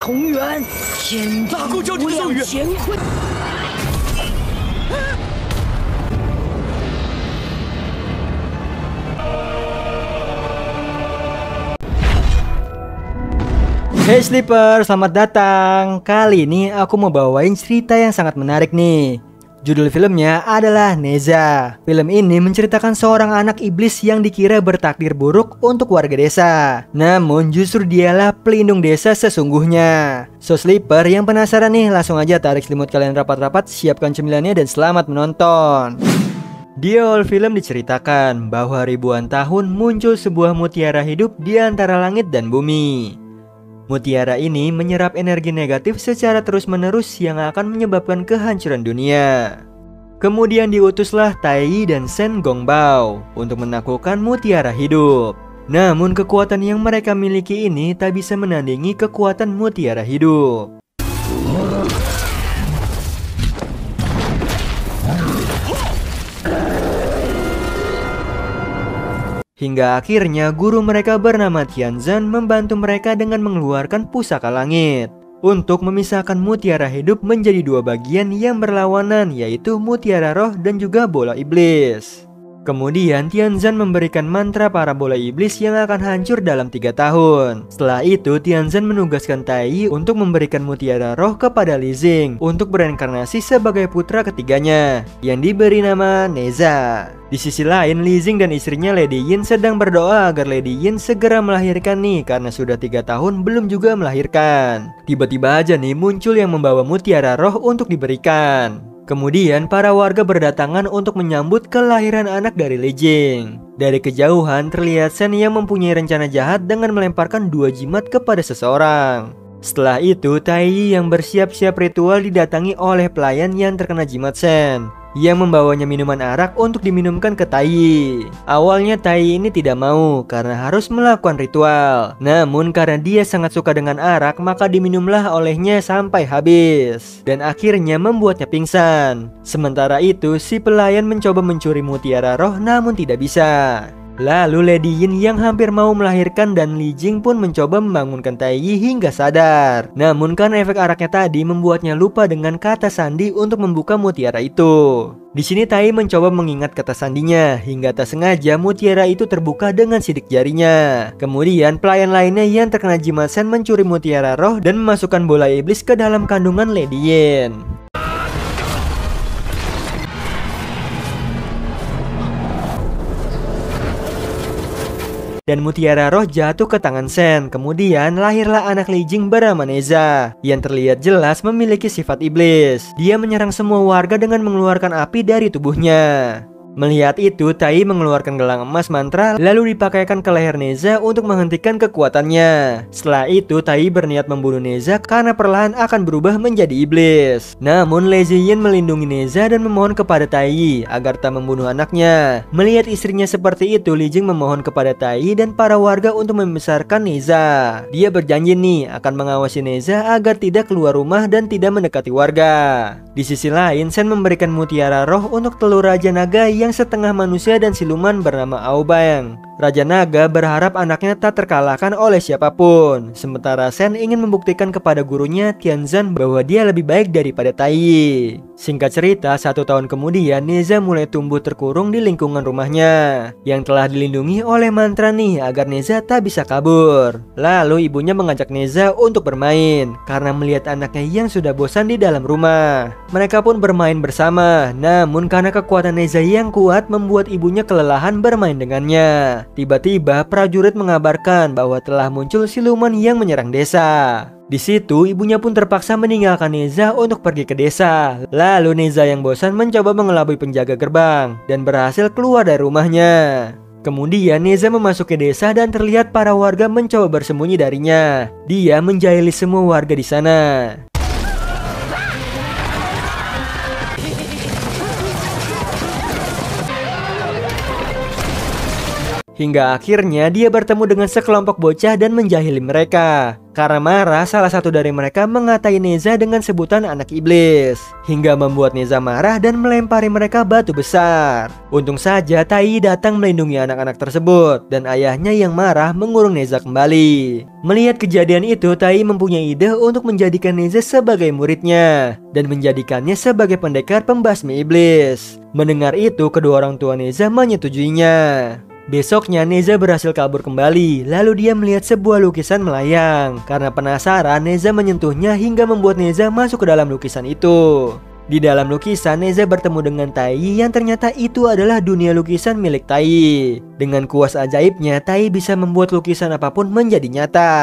空元，天地无量乾坤。Hey Sleeper, selamat datang. Kali ini aku mau bawain cerita yang sangat menarik nih. Judul filmnya adalah Neza. Film ini menceritakan seorang anak iblis yang dikira bertakdir buruk untuk warga desa. Namun justru dialah pelindung desa sesungguhnya. So Sleeper yang penasaran nih, langsung aja tarik selimut kalian rapat-rapat, siapkan cemilannya dan selamat menonton. Di awal film diceritakan bahwa ribuan tahun muncul sebuah mutiara hidup di antara langit dan bumi. Mutiara ini menyerap energi negatif secara terus-menerus yang akan menyebabkan kehancuran dunia. Kemudian diutuslah Tai dan Shen Gongbao untuk menaklukkan mutiara hidup. Namun kekuatan yang mereka miliki ini tak bisa menandingi kekuatan mutiara hidup. Hingga akhirnya guru mereka bernama Tianzan membantu mereka dengan mengeluarkan pusaka langit untuk memisahkan mutiara hidup menjadi dua bagian yang berlawanan, yaitu mutiara roh dan juga bola iblis. Kemudian Tianzan memberikan mantra para bola iblis yang akan hancur dalam 3 tahun. Setelah itu Tianzan menugaskan Tai untuk memberikan mutiara roh kepada Li Jing untuk bereinkarnasi sebagai putra ketiganya yang diberi nama Neza. Di sisi lain, Li Jing dan istrinya Lady Yin sedang berdoa agar Lady Yin segera melahirkan nih, karena sudah 3 tahun belum juga melahirkan. Tiba-tiba aja nih muncul yang membawa mutiara roh untuk diberikan. Kemudian para warga berdatangan untuk menyambut kelahiran anak dari Li Jing. Dari kejauhan terlihat Shen yang mempunyai rencana jahat dengan melemparkan 2 jimat kepada seseorang. Setelah itu Tai yang bersiap-siap ritual didatangi oleh pelayan yang terkena jimat Shen yang membawanya minuman arak untuk diminumkan ke Tai. Awalnya Tai ini tidak mau karena harus melakukan ritual. Namun karena dia sangat suka dengan arak, maka diminumlah olehnya sampai habis dan akhirnya membuatnya pingsan. Sementara itu si pelayan mencoba mencuri mutiara roh namun tidak bisa. Lalu Lady Yin yang hampir mau melahirkan dan Li Jing pun mencoba membangunkan Tai hingga sadar. Namun kan efek araknya tadi membuatnya lupa dengan kata sandi untuk membuka mutiara itu. Di sini Tai mencoba mengingat kata sandinya hingga tak sengaja mutiara itu terbuka dengan sidik jarinya. Kemudian pelayan lainnya yang terkena jimat Shen mencuri mutiara roh dan memasukkan bola iblis ke dalam kandungan Lady Yin. Dan mutiara roh jatuh ke tangan Shen. Kemudian lahirlah anak Li Jing bernama Neza yang terlihat jelas memiliki sifat iblis. Dia menyerang semua warga dengan mengeluarkan api dari tubuhnya. Melihat itu, Tai mengeluarkan gelang emas mantra lalu dipakaikan ke leher Neza untuk menghentikan kekuatannya. Setelah itu, Tai berniat membunuh Neza karena perlahan akan berubah menjadi iblis. Namun, Lady Yin melindungi Neza dan memohon kepada Tai agar tak membunuh anaknya. Melihat istrinya seperti itu, Li Jing memohon kepada Tai dan para warga untuk membesarkan Neza. Dia berjanji nih akan mengawasi Neza agar tidak keluar rumah dan tidak mendekati warga. Di sisi lain, Shen memberikan mutiara roh untuk telur Raja Naga yang setengah manusia dan siluman bernama Aobang. Raja Naga berharap anaknya tak terkalahkan oleh siapapun. Sementara Shen ingin membuktikan kepada gurunya Tianzan bahwa dia lebih baik daripada Tai. Singkat cerita, 1 tahun kemudian Neza mulai tumbuh terkurung di lingkungan rumahnya yang telah dilindungi oleh mantra nih agar Neza tak bisa kabur. Lalu ibunya mengajak Neza untuk bermain karena melihat anaknya yang sudah bosan di dalam rumah. Mereka pun bermain bersama. Namun karena kekuatan Neza yang kuat membuat ibunya kelelahan bermain dengannya. Tiba-tiba prajurit mengabarkan bahwa telah muncul siluman yang menyerang desa. Di situ ibunya pun terpaksa meninggalkan Neza untuk pergi ke desa. Lalu Neza yang bosan mencoba mengelabui penjaga gerbang dan berhasil keluar dari rumahnya. Kemudian Neza memasuki desa dan terlihat para warga mencoba bersembunyi darinya. Dia menjahili semua warga di sana. Hingga akhirnya dia bertemu dengan sekelompok bocah dan menjahili mereka. Karena marah, salah satu dari mereka mengatai Neza dengan sebutan anak iblis, hingga membuat Neza marah dan melempari mereka batu besar. Untung saja Tai datang melindungi anak-anak tersebut, dan ayahnya yang marah mengurung Neza kembali. Melihat kejadian itu, Tai mempunyai ide untuk menjadikan Neza sebagai muridnya dan menjadikannya sebagai pendekar pembasmi iblis. Mendengar itu, kedua orang tua Neza menyetujuinya. Besoknya Neza berhasil kabur kembali, lalu dia melihat sebuah lukisan melayang. Karena penasaran, Neza menyentuhnya hingga membuat Neza masuk ke dalam lukisan itu. Di dalam lukisan, Neza bertemu dengan Tai yang ternyata itu adalah dunia lukisan milik Tai. Dengan kuas ajaibnya, Tai bisa membuat lukisan apapun menjadi nyata.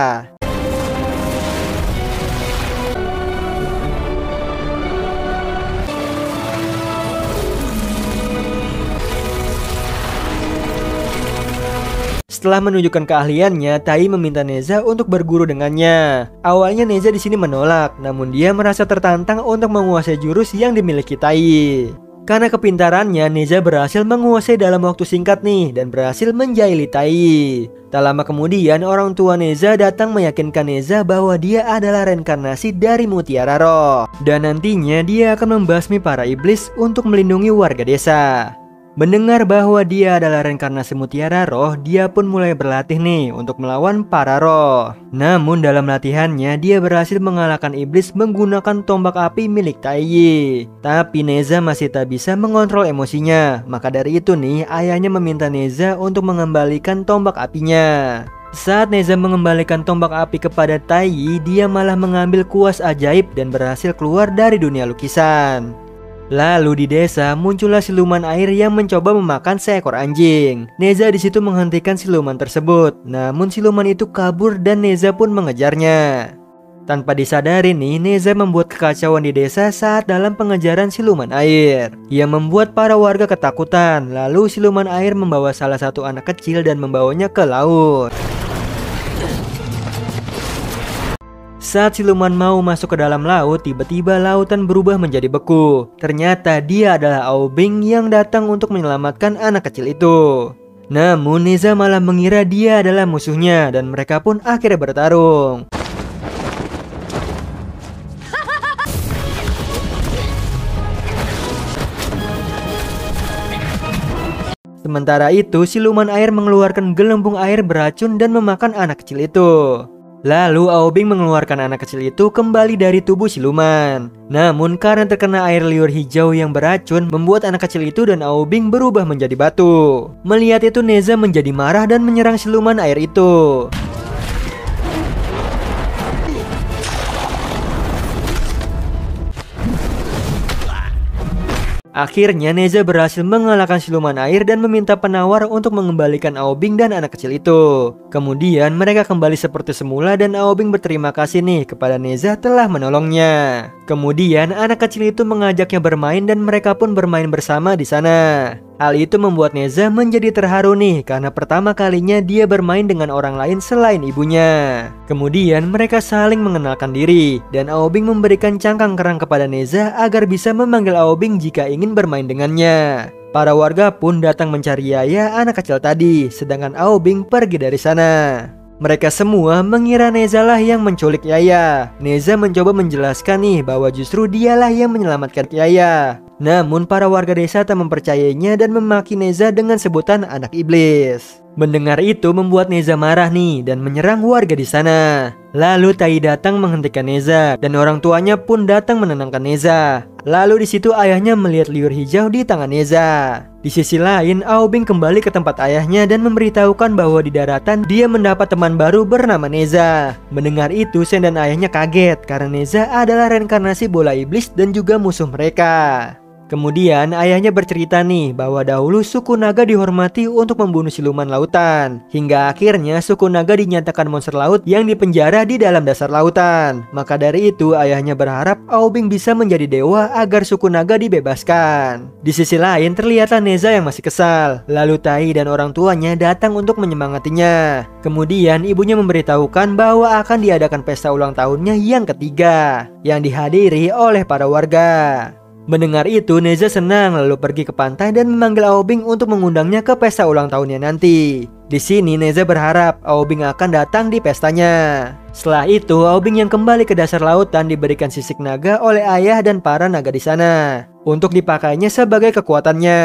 Setelah menunjukkan keahliannya, Tai meminta Neza untuk berguru dengannya. Awalnya Neza di sini menolak, namun dia merasa tertantang untuk menguasai jurus yang dimiliki Tai. Karena kepintarannya, Neza berhasil menguasai dalam waktu singkat nih dan berhasil menjahili Tai. Tak lama kemudian, orang tua Neza datang meyakinkan Neza bahwa dia adalah reinkarnasi dari Mutiara Roh, dan nantinya dia akan membasmi para iblis untuk melindungi warga desa. Mendengar bahwa dia adalah reinkarnasi Mutiara Roh, dia pun mulai berlatih nih untuk melawan para roh. Namun dalam latihannya, dia berhasil mengalahkan iblis menggunakan tombak api milik Tai. Tapi Neza masih tak bisa mengontrol emosinya. Maka dari itu nih, ayahnya meminta Neza untuk mengembalikan tombak apinya. Saat Neza mengembalikan tombak api kepada Tai, dia malah mengambil kuas ajaib dan berhasil keluar dari dunia lukisan. Lalu di desa muncullah siluman air yang mencoba memakan seekor anjing. Neza di situ menghentikan siluman tersebut. Namun siluman itu kabur dan Neza pun mengejarnya. Tanpa disadari nih, Neza membuat kekacauan di desa saat dalam pengejaran siluman air, yang membuat para warga ketakutan. Lalu siluman air membawa salah satu anak kecil dan membawanya ke laut. Saat siluman mau masuk ke dalam laut, tiba-tiba lautan berubah menjadi beku. Ternyata dia adalah Aubing yang datang untuk menyelamatkan anak kecil itu. Namun Neza malah mengira dia adalah musuhnya dan mereka pun akhirnya bertarung. Sementara itu, siluman air mengeluarkan gelembung air beracun dan memakan anak kecil itu. Lalu Aubing mengeluarkan anak kecil itu kembali dari tubuh siluman. Namun karena terkena air liur hijau yang beracun, membuat anak kecil itu dan Aubing berubah menjadi batu. Melihat itu, Neza menjadi marah dan menyerang siluman air itu. Akhirnya Neza berhasil mengalahkan siluman air dan meminta penawar untuk mengembalikan Aubing dan anak kecil itu. Kemudian mereka kembali seperti semula dan Aubing berterima kasih nih kepada Neza telah menolongnya. Kemudian anak kecil itu mengajaknya bermain dan mereka pun bermain bersama di sana. Hal itu membuat Neza menjadi terharu nih karena pertama kalinya dia bermain dengan orang lain selain ibunya. Kemudian mereka saling mengenalkan diri dan Aubing memberikan cangkang kerang kepada Neza agar bisa memanggil Aubing jika ingin bermain dengannya. Para warga pun datang mencari Yaya anak kecil tadi, sedangkan Aubing pergi dari sana. Mereka semua mengira Neza lah yang menculik Yaya. Neza mencoba menjelaskan nih bahwa justru dialah yang menyelamatkan Yaya. Namun para warga desa tak mempercayainya dan memaki Neza dengan sebutan anak iblis. Mendengar itu membuat Neza marah nih dan menyerang warga di sana. Lalu Tai datang menghentikan Neza dan orang tuanya pun datang menenangkan Neza. Lalu di situ ayahnya melihat liur hijau di tangan Neza. Di sisi lain, Aubing kembali ke tempat ayahnya dan memberitahukan bahwa di daratan dia mendapat teman baru bernama Neza. Mendengar itu, Sen dan ayahnya kaget karena Neza adalah reinkarnasi bola iblis dan juga musuh mereka. Kemudian ayahnya bercerita nih bahwa dahulu suku naga dihormati untuk membunuh siluman lautan. Hingga akhirnya suku naga dinyatakan monster laut yang dipenjara di dalam dasar lautan. Maka dari itu ayahnya berharap Aubing bisa menjadi dewa agar suku naga dibebaskan. Di sisi lain terlihatlah Neza yang masih kesal. Lalu Tai dan orang tuanya datang untuk menyemangatinya. Kemudian ibunya memberitahukan bahwa akan diadakan pesta ulang tahunnya yang ketiga, yang dihadiri oleh para warga. Mendengar itu, Neza senang lalu pergi ke pantai dan memanggil Aobing untuk mengundangnya ke pesta ulang tahunnya nanti. Di sini Neza berharap Aobing akan datang di pestanya. Setelah itu, Aobing yang kembali ke dasar lautan diberikan sisik naga oleh ayah dan para naga di sana untuk dipakainya sebagai kekuatannya.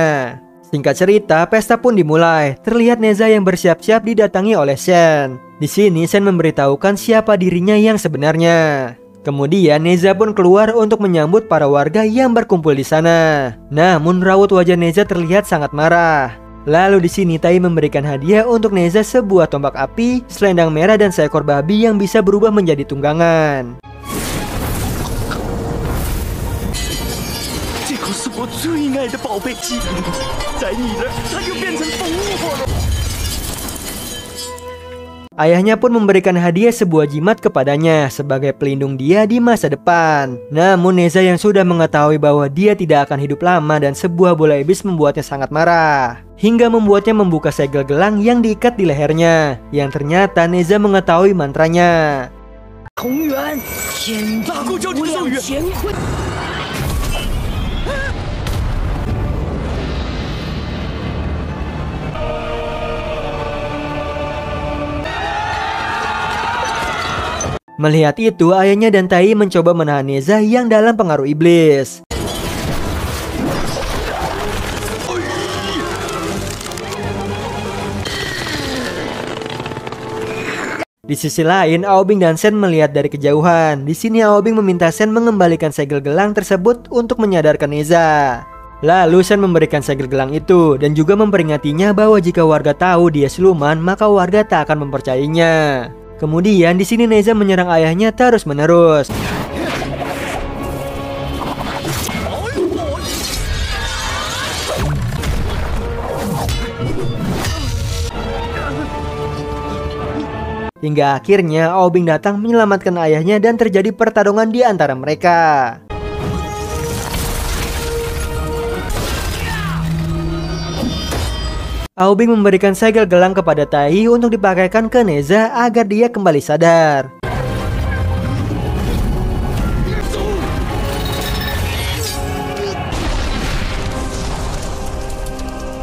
Singkat cerita, pesta pun dimulai. Terlihat Neza yang bersiap-siap didatangi oleh Shen. Di sini Shen memberitahukan siapa dirinya yang sebenarnya. Kemudian Neza pun keluar untuk menyambut para warga yang berkumpul di sana. Namun raut wajah Neza terlihat sangat marah. Lalu di sini Tai memberikan hadiah untuk Neza sebuah tombak api, selendang merah dan seekor babi yang bisa berubah menjadi tunggangan. Ayahnya pun memberikan hadiah sebuah jimat kepadanya sebagai pelindung dia di masa depan. Namun Neza yang sudah mengetahui bahwa dia tidak akan hidup lama dan sebuah bola iblis membuatnya sangat marah. Hingga membuatnya membuka segel gelang yang diikat di lehernya. Yang ternyata Neza mengetahui mantranya. Melihat itu, ayahnya dan Tai mencoba menahan Neza yang dalam pengaruh iblis. Di sisi lain, Aobing dan Shen melihat dari kejauhan. Di sini Aobing meminta Shen mengembalikan segel gelang tersebut untuk menyadarkan Neza. Lalu Shen memberikan segel gelang itu dan juga memperingatinya bahwa jika warga tahu dia siluman, maka warga tak akan mempercayainya. Kemudian di sini Neza menyerang ayahnya terus-menerus. Hingga akhirnya Aobing datang menyelamatkan ayahnya dan terjadi pertarungan di antara mereka. Aobing memberikan segel gelang kepada Tai untuk dipakaikan ke Neza agar dia kembali sadar.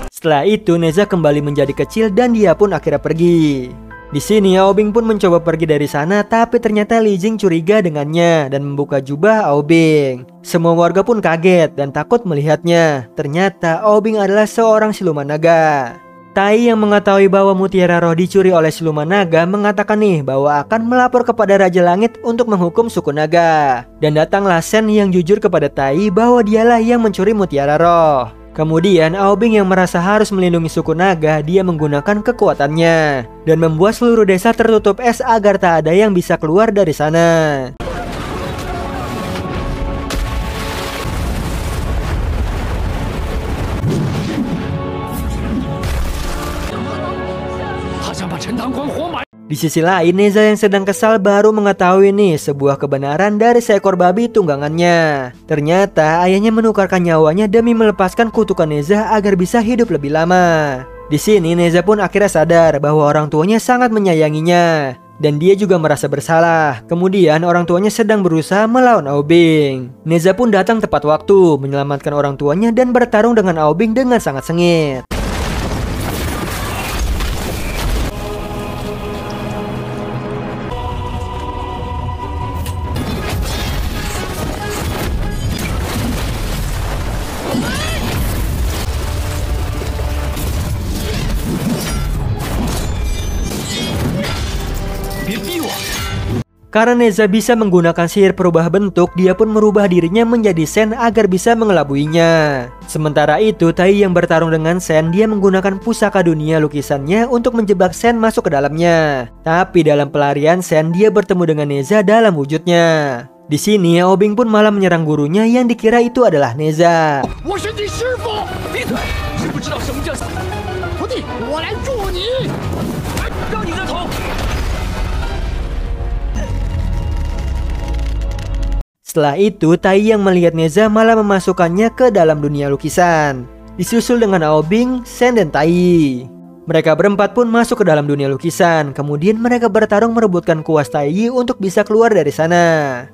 Setelah itu Neza kembali menjadi kecil dan dia pun akhirnya pergi. Di sini Aobing pun mencoba pergi dari sana, tapi ternyata Li Jing curiga dengannya dan membuka jubah Aobing. Semua warga pun kaget dan takut melihatnya. Ternyata Aobing adalah seorang siluman naga. Tai yang mengetahui bahwa mutiara roh dicuri oleh siluman naga mengatakan nih bahwa akan melapor kepada Raja Langit untuk menghukum suku naga. Dan datanglah Shen yang jujur kepada Tai bahwa dialah yang mencuri mutiara roh. Kemudian Aobing yang merasa harus melindungi suku naga, dia menggunakan kekuatannya dan membuat seluruh desa tertutup es agar tak ada yang bisa keluar dari sana. Di sisi lain, Neza yang sedang kesal baru mengetahui nih sebuah kebenaran dari seekor babi tunggangannya. Ternyata ayahnya menukarkan nyawanya demi melepaskan kutukan Neza agar bisa hidup lebih lama. Di sini Neza pun akhirnya sadar bahwa orang tuanya sangat menyayanginya dan dia juga merasa bersalah. Kemudian orang tuanya sedang berusaha melawan Aobing. Neza pun datang tepat waktu menyelamatkan orang tuanya dan bertarung dengan Aobing dengan sangat sengit. Karena Neza bisa menggunakan sihir perubah bentuk, dia pun merubah dirinya menjadi Shen agar bisa mengelabuinya. Sementara itu, Tai yang bertarung dengan Shen, dia menggunakan pusaka dunia lukisannya untuk menjebak Shen masuk ke dalamnya. Tapi dalam pelarian Shen, dia bertemu dengan Neza dalam wujudnya. Di sini, Aobing pun malah menyerang gurunya yang dikira itu adalah Neza. Setelah itu, Tai yang melihat Neza malah memasukkannya ke dalam dunia lukisan. Disusul dengan Aobing, Shen, dan Tai. Mereka berempat pun masuk ke dalam dunia lukisan. Kemudian mereka bertarung merebutkan kuas Tai untuk bisa keluar dari sana.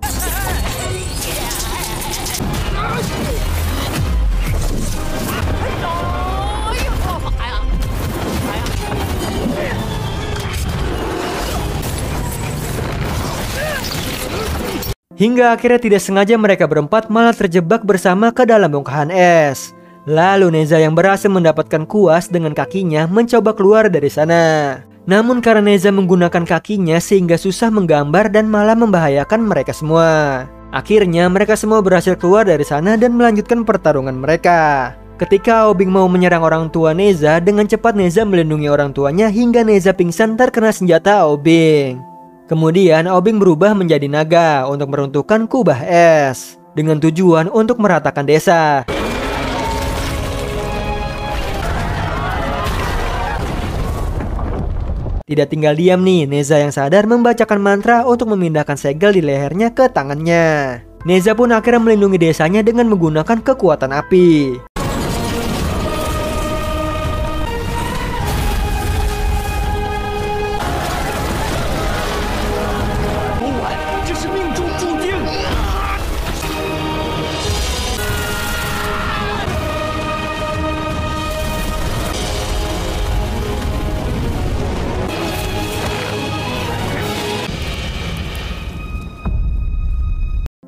Hingga akhirnya tidak sengaja mereka berempat malah terjebak bersama ke dalam bongkahan es. Lalu Neza yang berhasil mendapatkan kuas dengan kakinya mencoba keluar dari sana. Namun karena Neza menggunakan kakinya sehingga susah menggambar dan malah membahayakan mereka semua. Akhirnya mereka semua berhasil keluar dari sana dan melanjutkan pertarungan mereka. Ketika Aobing mau menyerang orang tua Neza, dengan cepat Neza melindungi orang tuanya hingga Neza pingsan terkena senjata Aobing. Kemudian Aobing berubah menjadi naga untuk meruntuhkan kubah es dengan tujuan untuk meratakan desa. Tidak tinggal diam nih, Neza yang sadar membacakan mantra untuk memindahkan segel di lehernya ke tangannya. Neza pun akhirnya melindungi desanya dengan menggunakan kekuatan api.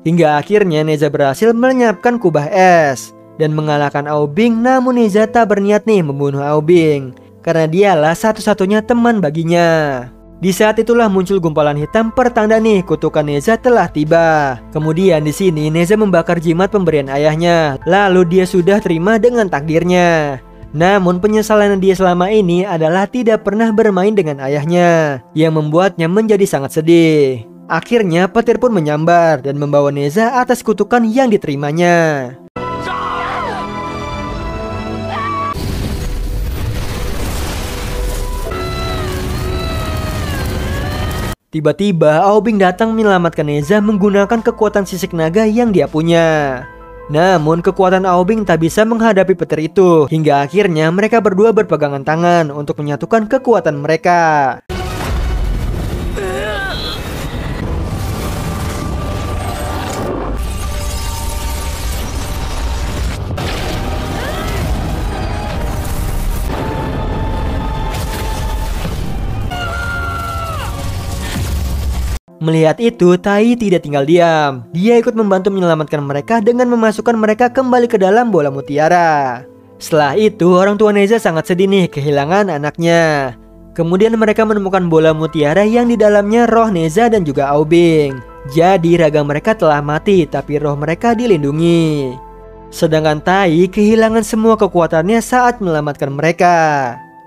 Hingga akhirnya Neza berhasil melenyapkan kubah es dan mengalahkan Aobing. Namun Neza tak berniat nih membunuh Aobing karena dialah satu-satunya teman baginya. Di saat itulah muncul gumpalan hitam pertanda nih kutukan Neza telah tiba. Kemudian di sini Neza membakar jimat pemberian ayahnya. Lalu dia sudah terima dengan takdirnya. Namun penyesalan dia selama ini adalah tidak pernah bermain dengan ayahnya, yang membuatnya menjadi sangat sedih. Akhirnya petir pun menyambar dan membawa Neza atas kutukan yang diterimanya. Tiba-tiba Aobing datang menyelamatkan Neza menggunakan kekuatan sisik naga yang dia punya. Namun kekuatan Aobing tak bisa menghadapi petir itu. Hingga akhirnya mereka berdua berpegangan tangan untuk menyatukan kekuatan mereka. Melihat itu, Tai tidak tinggal diam. Dia ikut membantu menyelamatkan mereka dengan memasukkan mereka kembali ke dalam bola mutiara. Setelah itu, orang tua Neza sangat sedih nih kehilangan anaknya. Kemudian mereka menemukan bola mutiara yang di dalamnya roh Neza dan juga Aobing. Jadi raga mereka telah mati, tapi roh mereka dilindungi. Sedangkan Tai kehilangan semua kekuatannya saat menyelamatkan mereka.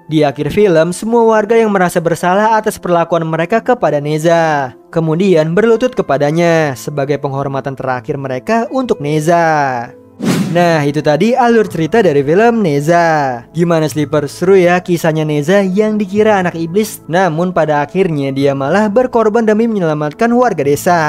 Di akhir film, semua warga yang merasa bersalah atas perlakuan mereka kepada Neza kemudian berlutut kepadanya sebagai penghormatan terakhir mereka untuk Neza. Nah, itu tadi alur cerita dari film Neza. Gimana Sleeper? Seru ya kisahnya Neza yang dikira anak iblis, namun pada akhirnya dia malah berkorban demi menyelamatkan warga desa.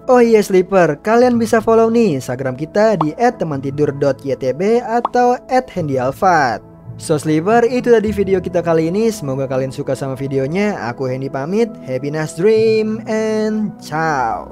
Oh iya Sleeper, kalian bisa follow nih Instagram kita di @temantidur.ytb atau @handyalfat. So Sleeper, itu tadi video kita kali ini. Semoga kalian suka sama videonya. Aku Hendy pamit. Happy nice dream and ciao.